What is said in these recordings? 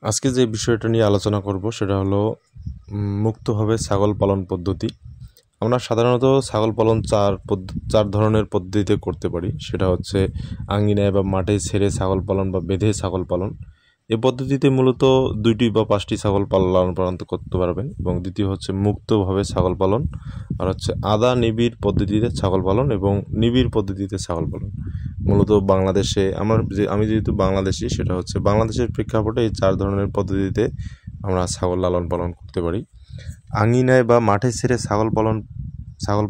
আজকে যে বিষয়টা নিয়ে আলোচনা করব সেটা হলো মুক্তভাবে ছাগল পালন পদ্ধতি। আমরা সাধারণত ছাগল পালন চার ধরনের পদ্ধতিতে করতে পারি। সেটা হচ্ছে আঙ্গিনায় বা মাঠে ছেড়ে ছাগল পালন বা বেঁধে ছাগল পালন। এই পদ্ধতিতে মূলত 2টি বা 5টি ছাগল লালন পালন করতে পারবেন। এবং দ্বিতীয় হচ্ছে মুক্তভাবে ছাগল পালন, আর হচ্ছে আধা নিবিড় পদ্ধতিতে ছাগল পালন এবং নিবিড় পদ্ধতিতে ছাগল পালন। মূলত বাংলাদেশে আমি যেহেতু বাংলাদেশি, সেটা হচ্ছে বাংলাদেশের প্রেক্ষাপটে এই 4 ধরনের পদ্ধতিতে আমরা ছাগল লালন পালন করতে পারি। আঙিনায় বা মাঠে ছেড়ে ছাগল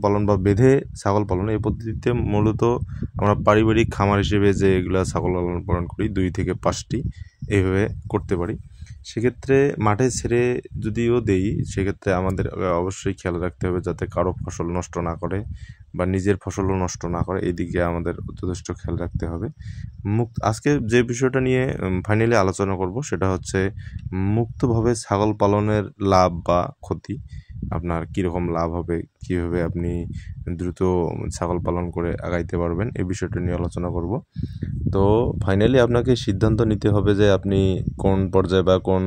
পালন বা বেঁধে ছাগল পালন, এই পদ্ধতিতে মূলত আমরা পারিবারিক খামার হিসেবে যে এগুলো ছাগল লালন পালন করি 2 থেকে 5টি এইভাবে করতে পারি। সেক্ষেত্রে মাঠে ছেড়ে যদিও দেই, সেক্ষেত্রে আমাদের অবশ্যই খেয়াল রাখতে হবে যাতে কারো ফসল নষ্ট না করে বা নিজের ফসলও নষ্ট না করে, এই দিকে আমাদের যথেষ্ট খেয়াল রাখতে হবে। আজকে যে বিষয়টা নিয়ে ফাইনালি আলোচনা করব সেটা হচ্ছে মুক্তভাবে ছাগল পালনের লাভ বা ক্ষতি। আপনার কীরকম লাভ হবে, কীভাবে আপনি দ্রুত ছাগল পালন করে আগাইতে পারবেন, এই বিষয়টা নিয়ে আলোচনা করব। তো ফাইনালি আপনাকে সিদ্ধান্ত নিতে হবে যে আপনি কোন পর্যায়ে বা কোন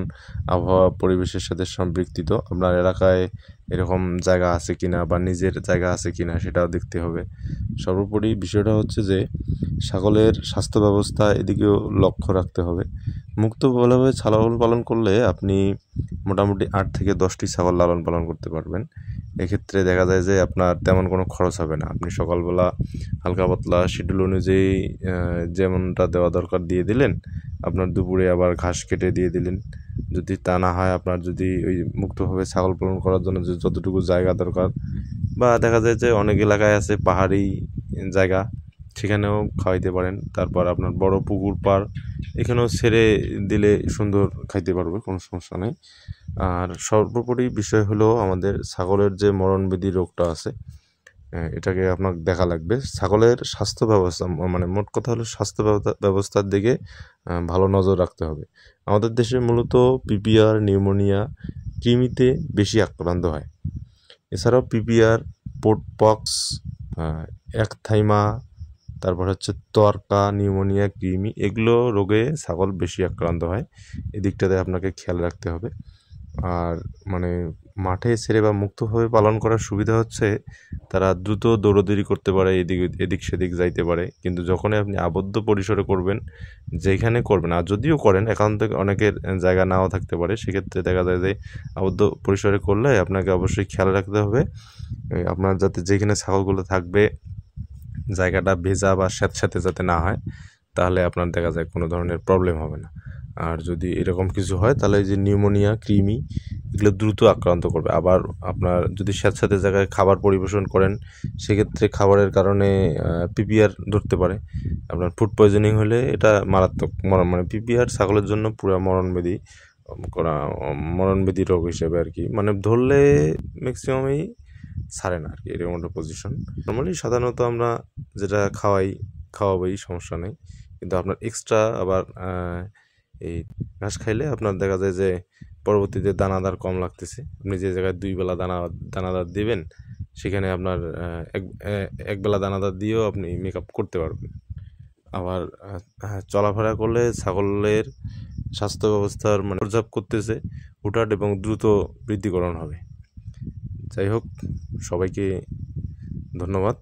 আবহাওয়া পরিবেশের সাথে সম্পৃক্ত, আপনার এলাকায় এরকম জায়গা আছে কিনা বা নিজের জায়গা আছে কিনা সেটাও দেখতে হবে। সর্বোপরি বিষয়টা হচ্ছে যে ছাগলের স্বাস্থ্য ব্যবস্থা এদিকেও লক্ষ্য রাখতে হবে। মুক্তভাবে ছাগল পালন করলে আপনি মোটামুটি 8 থেকে 10টি ছাগল লালন পালন করতে পারবেন। এক্ষেত্রে দেখা যায় যে আপনার তেমন কোনো খরচ হবে না। আপনি সকালবেলা হালকা পাতলা শিডিউল অনুযায়ী যেমনটা দেওয়া দরকার দিয়ে দিলেন, আপনার দুপুরে আবার ঘাস কেটে দিয়ে দিলেন। যদি তা না হয়, আপনার যদি ওই মুক্তভাবে ছাগল পালন করার জন্য যে যতটুকু জায়গা দরকার, বা দেখা যায় যে অনেক এলাকায় আছে পাহাড়ি জায়গা, সেখানেও খাওয়াইতে পারেন। তারপর আপনার বড় পুকুর পাড়, এখানেও ছেড়ে দিলে সুন্দর খাইতে পারবে, কোনো সমস্যা নেই। আর সর্বোপরি বিষয় হলো আমাদের ছাগলের যে মরণব্যাধি রোগটা আছে, এটাকে আপনার দেখা লাগবে। ছাগলের স্বাস্থ্য ব্যবস্থা, মানে মোট কথা হলো স্বাস্থ্য ব্যবস্থার দিকে ভালো নজর রাখতে হবে। আমাদের দেশে মূলত পিপিআর, নিউমোনিয়া, কৃমিতে বেশি আক্রান্ত হয়। এছাড়াও পিপিআর, পোর্টপক্স, একথাইমা, তারপর হচ্ছে তরকা, নিউমোনিয়া, কৃমি, এগুলো রোগে ছাগল বেশি আক্রান্ত হয়। এদিকটাতে আপনাকে খেয়াল রাখতে হবে। আর মানে মাঠে ছেড়ে বা মুক্তভাবে পালন করার সুবিধা হচ্ছে তারা দ্রুত দৌড়াদৌড়ি করতে পারে, এদিক সেদিক যাইতে পারে। কিন্তু যখনই আপনি আবদ্ধ পরিসরে করবেন, যেখানে করবেন, আর যদিও করেন একান্ত অনেকের জায়গা নাও থাকতে পারে, সেক্ষেত্রে দেখা যায় যে আবদ্ধ পরিসরে করলে আপনাকে অবশ্যই খেয়াল রাখতে হবে আপনার যাতে যেখানে ছাগলগুলো থাকবে জায়গাটা ভেজা বা স্যাঁতস্যাঁতে যাতে না হয়, তাহলে আপনার দেখা যায় কোনো ধরনের প্রবলেম হবে না। আর যদি এরকম কিছু হয় তাহলে এই যে নিউমোনিয়া, কৃমি, এগুলো দ্রুত আক্রান্ত করবে। আবার আপনার যদি স্যাঁতস্যাঁতে জায়গায় খাবার পরিবেশন করেন, সেক্ষেত্রে খাবারের কারণে পিপিআর ধরতে পারে। আপনার ফুড পয়জনিং হলে এটা মারাত্মক মানে পিপিআর ছাগলের জন্য পুরো মরণব্যাধি রোগ হিসেবে আর কি, মানে ধরলে ম্যাক্সিমামই ছাড়ে না আর কি, এরকম একটা পজিশন। নর্মালি সাধারণত আমরা যেটা খাওয়াবোই, সমস্যা নেই। কিন্তু আপনার এক্সট্রা আবার এই ঘাস খাইলে আপনার দেখা যায় যে পরবর্তীতে দানাদার কম লাগতেছে। আপনি যে জায়গায় 2 বেলা দানাদার দিবেন, সেখানে আপনার এক বেলা দানাদার দিয়েও আপনি মেকআপ করতে পারবেন। আবার চলাফেরা করলে ছাগলের স্বাস্থ্য ব্যবস্থার মানে পর্যাপ্ত করতেছে, হুটহাট এবং দ্রুত বৃদ্ধিকরণ হবে। যাই হোক, সবাইকে ধন্যবাদ।